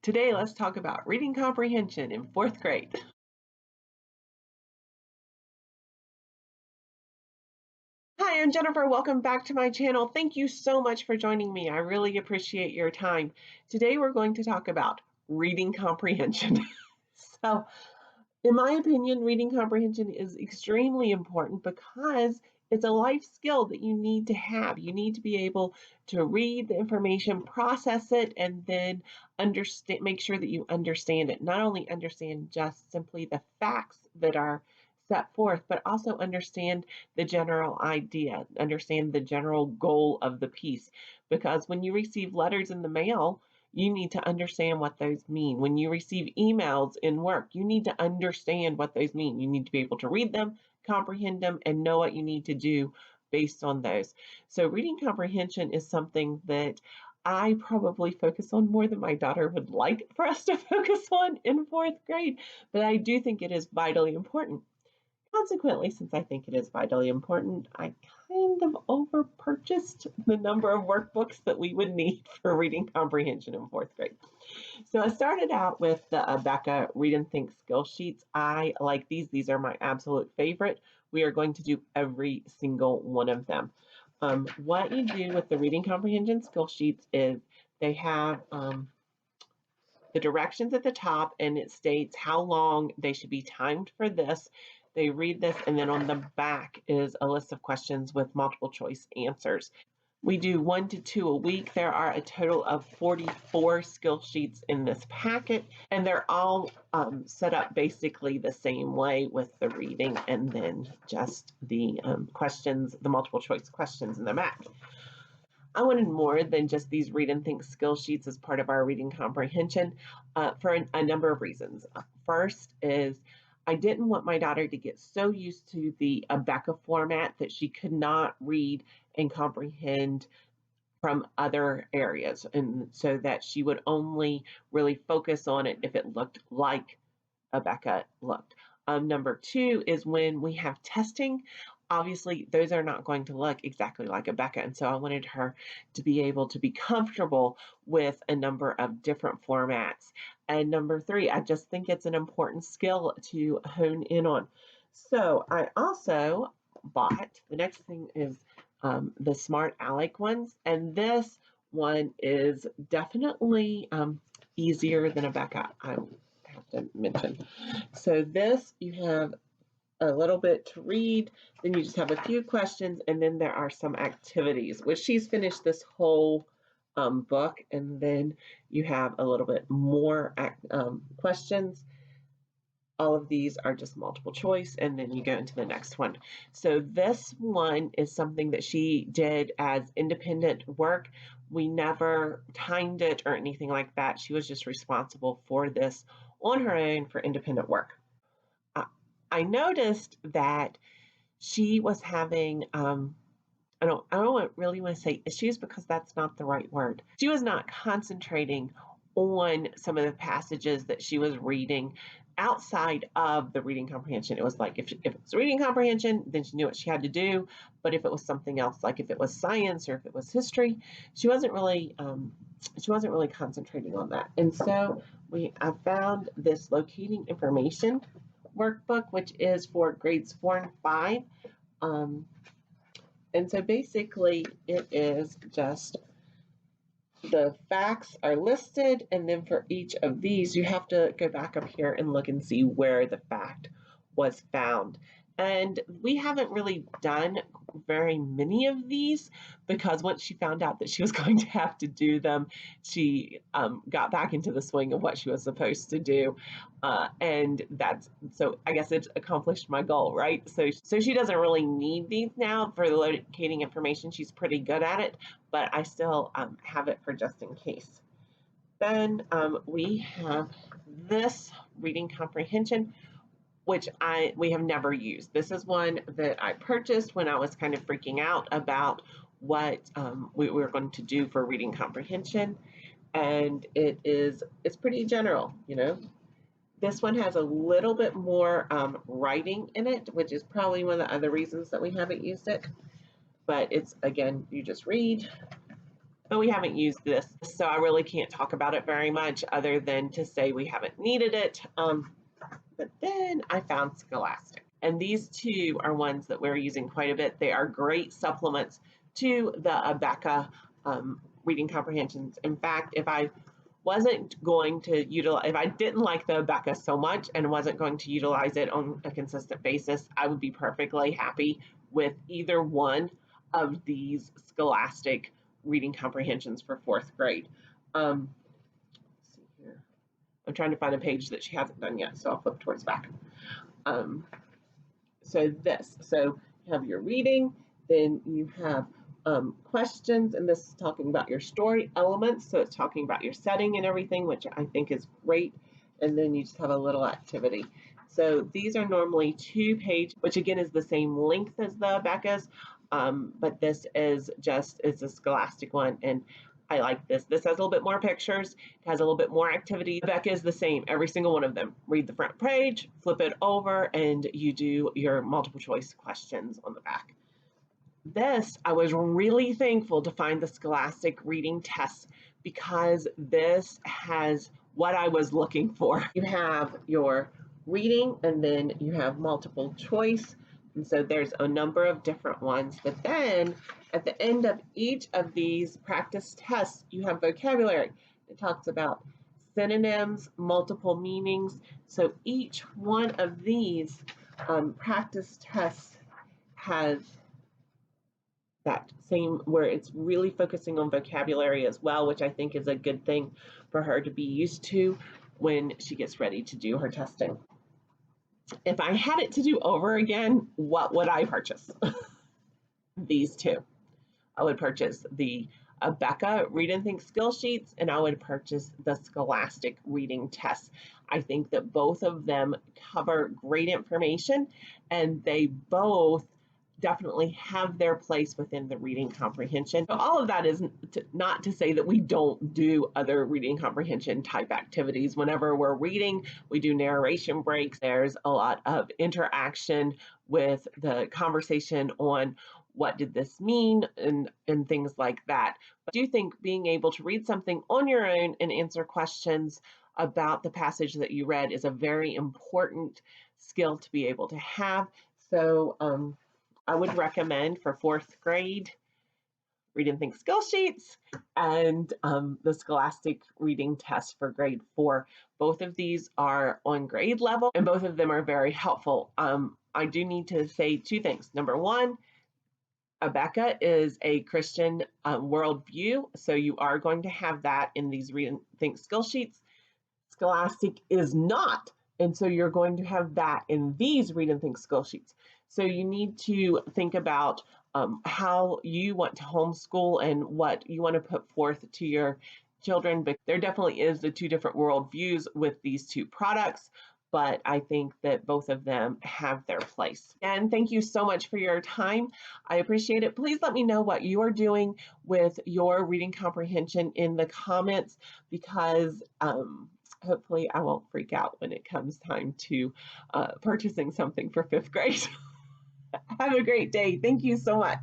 Today, let's talk about reading comprehension in fourth grade. Hi, I'm Jennifer. Welcome back to my channel. Thank you so much for joining me. I really appreciate your time. Today, we're going to talk about reading comprehension. So, in my opinion, reading comprehension is extremely important because it's a life skill that you need to have. You need to be able to read the information, process it, and then understand, make sure that you understand it. Not only understand just simply the facts that are set forth, but also understand the general idea, understand the general goal of the piece. Because when you receive letters in the mail, you need to understand what those mean. When you receive emails in work, you need to understand what those mean. You need to be able to read them, comprehend them, and know what you need to do based on those. So reading comprehension is something that I probably focus on more than my daughter would like for us to focus on in fourth grade, but I do think it is vitally important. Consequently, since I think it is vitally important, I kind of over-purchased the number of workbooks that we would need for reading comprehension in fourth grade. So I started out with the Abeka Read and Think skill sheets. I like these. These are my absolute favorite. We are going to do every single one of them. What you do with the reading comprehension skill sheets is they have the directions at the top, and it states how long they should be timed for this. They read this, and then on the back is a list of questions with multiple choice answers. We do 1 to 2 a week. There are a total of 44 skill sheets in this packet, and they're all set up basically the same way with the reading and then just the questions, the multiple choice questions in the back. I wanted more than just these read and think skill sheets as part of our reading comprehension for a number of reasons. First is I didn't want my daughter to get so used to the Abeka format that she could not read and comprehend from other areas, and so that she would only really focus on it if it looked like Abeka looked. Number two is when we have testing, obviously those are not going to look exactly like Abeka, and so I wanted her to be able to be comfortable with a number of different formats. And number three, I just think it's an important skill to hone in on. So I also bought, the next thing is the Smart Alec ones, and this one is definitely easier than Abeka, I have to mention. So this, you have a little bit to read, then you just have a few questions, and then there are some activities, which she's finished this whole book, and then you have a little bit more questions. All of these are just multiple choice, and then you go into the next one. So this one is something that she did as independent work. We never timed it or anything like that. She was just responsible for this on her own for independent work. I noticed that she was having, I don't really want to say issues because that's not the right word. She was not concentrating on some of the passages that she was reading outside of the reading comprehension. It was like if it was reading comprehension, then she knew what she had to do. But if it was something else, like if it was science or if it was history, she wasn't really concentrating on that. And so I found this locating information workbook, which is for grades 4 and 5. And so basically it is just the facts are listed, and then for each of these, you have to go back up here and look and see where the fact was found. And we haven't really done very many of these because once she found out that she was going to have to do them, she got back into the swing of what she was supposed to do. And so I guess it accomplished my goal, right? So she doesn't really need these now for the locating information. She's pretty good at it, but I still have it for just in case. Then we have this reading comprehension, which we have never used. This is one that I purchased when I was kind of freaking out about what we were going to do for reading comprehension, and it's pretty general, you know. This one has a little bit more writing in it, which is probably one of the other reasons that we haven't used it. But it's, again, you just read, but we haven't used this, so I really can't talk about it very much other than to say we haven't needed it. But then I found Scholastic, and these two are ones that we're using quite a bit. They are great supplements to the Abeka reading comprehensions. In fact, if I wasn't going to utilize, if I didn't like the Abeka so much and wasn't going to utilize it on a consistent basis, I would be perfectly happy with either one of these Scholastic reading comprehensions for fourth grade. Let's see here. I'm trying to find a page that she hasn't done yet, so I'll flip towards the back. Um, so you have your reading, then you have questions, and this is talking about your story elements. So it's talking about your setting and everything, which I think is great. And then you just have a little activity. So these are normally 2-page, which again is the same length as the Abeka's, but this is just, it's a Scholastic one, and I like this. This has a little bit more pictures, it has a little bit more activity. Abeka is the same, every single one of them. Read the front page, flip it over, and you do your multiple choice questions on the back. This, I was really thankful to find the Scholastic reading test because this has what I was looking for. You have your reading and then you have multiple choice. And so there's a number of different ones. But then at the end of each of these practice tests, you have vocabulary. It talks about synonyms, multiple meanings. So each one of these practice tests has that same, where it's really focusing on vocabulary as well, which I think is a good thing for her to be used to when she gets ready to do her testing. If I had it to do over again, what would I purchase? These two. I would purchase the Abeka Read and Think skill sheets, and I would purchase the Scholastic reading tests. I think that both of them cover great information, and they both definitely have their place within the reading comprehension. So all of that is not to say that we don't do other reading comprehension type activities. Whenever we're reading, we do narration breaks. There's a lot of interaction with the conversation on what did this mean and things like that. But I do think being able to read something on your own and answer questions about the passage that you read is a very important skill to be able to have. So I would recommend for fourth grade Read and Think skill sheets and the Scholastic reading test for grade 4. Both of these are on grade level and both of them are very helpful. I do need to say 2 things. Number 1, Abeka is a Christian worldview, so you are going to have that in these Read and Think skill sheets. Scholastic is not, and so you're going to have that in these Read and Think skill sheets. So you need to think about how you want to homeschool and what you want to put forth to your children. But there definitely is the 2 different worldviews with these 2 products, but I think that both of them have their place. And thank you so much for your time. I appreciate it. Please let me know what you are doing with your reading comprehension in the comments, because hopefully I won't freak out when it comes time to purchasing something for 5th grade. Have a great day. Thank you so much.